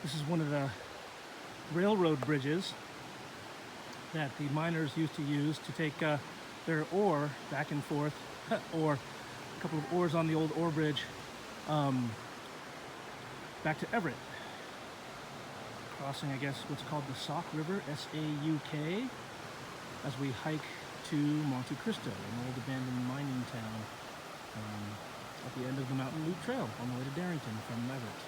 This is one of the railroad bridges that the miners used to use to take their ore back and forth, or a couple of oars on the old ore bridge back to Everett. Crossing, I guess, what's called the Sauk River, S-A-U-K, as we hike to Monte Cristo, an old abandoned mining town at the end of the Mountain Loop Trail on the way to Darrington from Everett.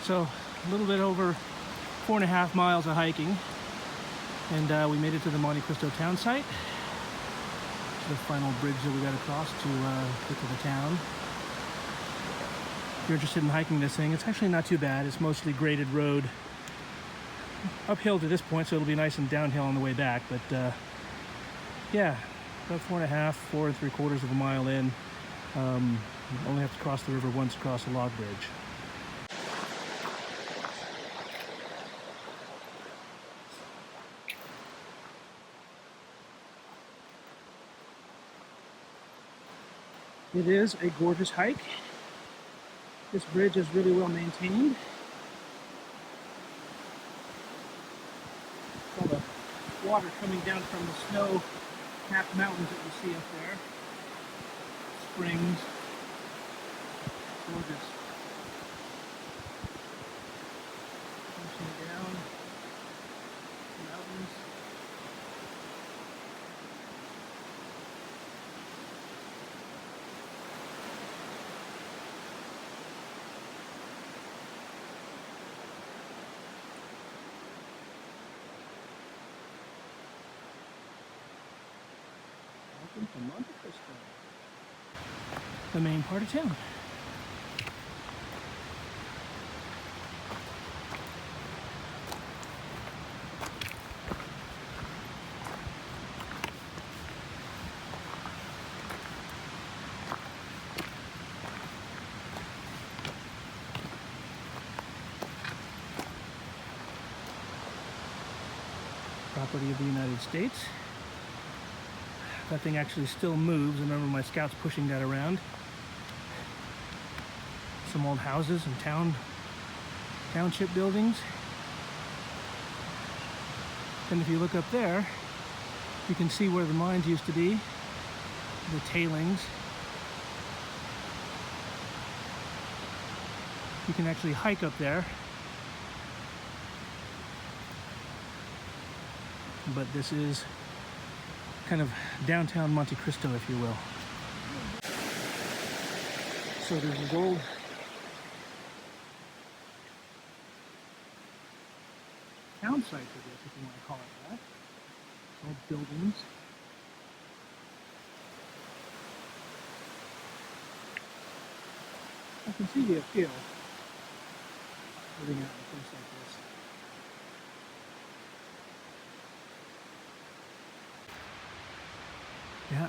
So a little bit over 4.5 miles of hiking, and we made it to the Monte Cristo town site. It's the final bridge that we got to cross to get to the town. If you're interested in hiking this thing, it's actually not too bad. It's mostly graded road, uphill to this point, so it'll be nice and downhill on the way back. But yeah, about 4 3/4 of a mile in. You only have to cross the river once across a log bridge. It is a gorgeous hike. This bridge is really well maintained. All the water coming down from the snow-capped mountains that you see up there. Springs. Gorgeous. Pushing down the mountains. Welcome to Monte Cristo, the main part of town. Property of the United States. That thing actually still moves. I remember my scouts pushing that around. Some old houses and township buildings. And if you look up there, you can see where the mines used to be, the tailings. You can actually hike up there. But this is kind of downtown Monte Cristo, if you will. So there's this old town site, I guess, if you want to call it that. Old buildings. I can see the appeal living out in a place like this. Yeah,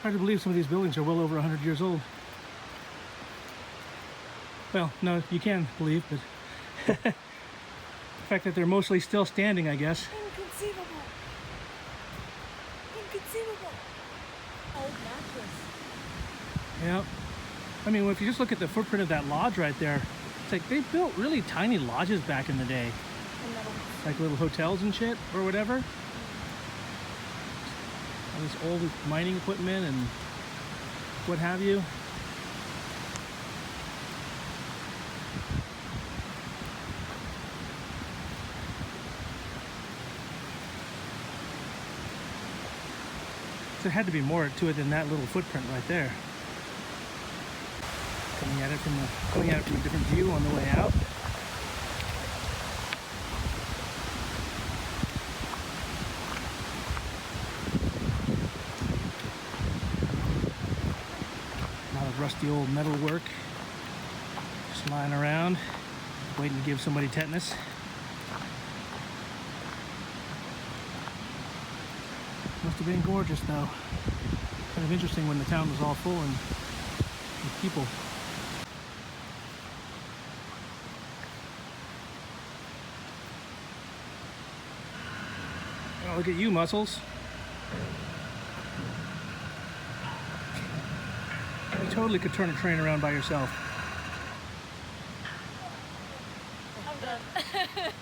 hard to believe some of these buildings are well over 100 years old. Well, no, you can believe, but the fact that they're mostly still standing, I guess. Inconceivable! Inconceivable! Old mattress. Yeah, I mean, if you just look at the footprint of that lodge right there, it's like they built really tiny lodges back in the day, like little hotels and shit or whatever. This old mining equipment and what have you. So there had to be more to it than that little footprint right there. Coming at it from a different view on the way out. Rusty old metal work just lying around waiting to give somebody tetanus. Must have been gorgeous though. Kind of interesting when the town was all full and with people. Oh, look at you, Muscles. You totally could turn a train around by yourself. them.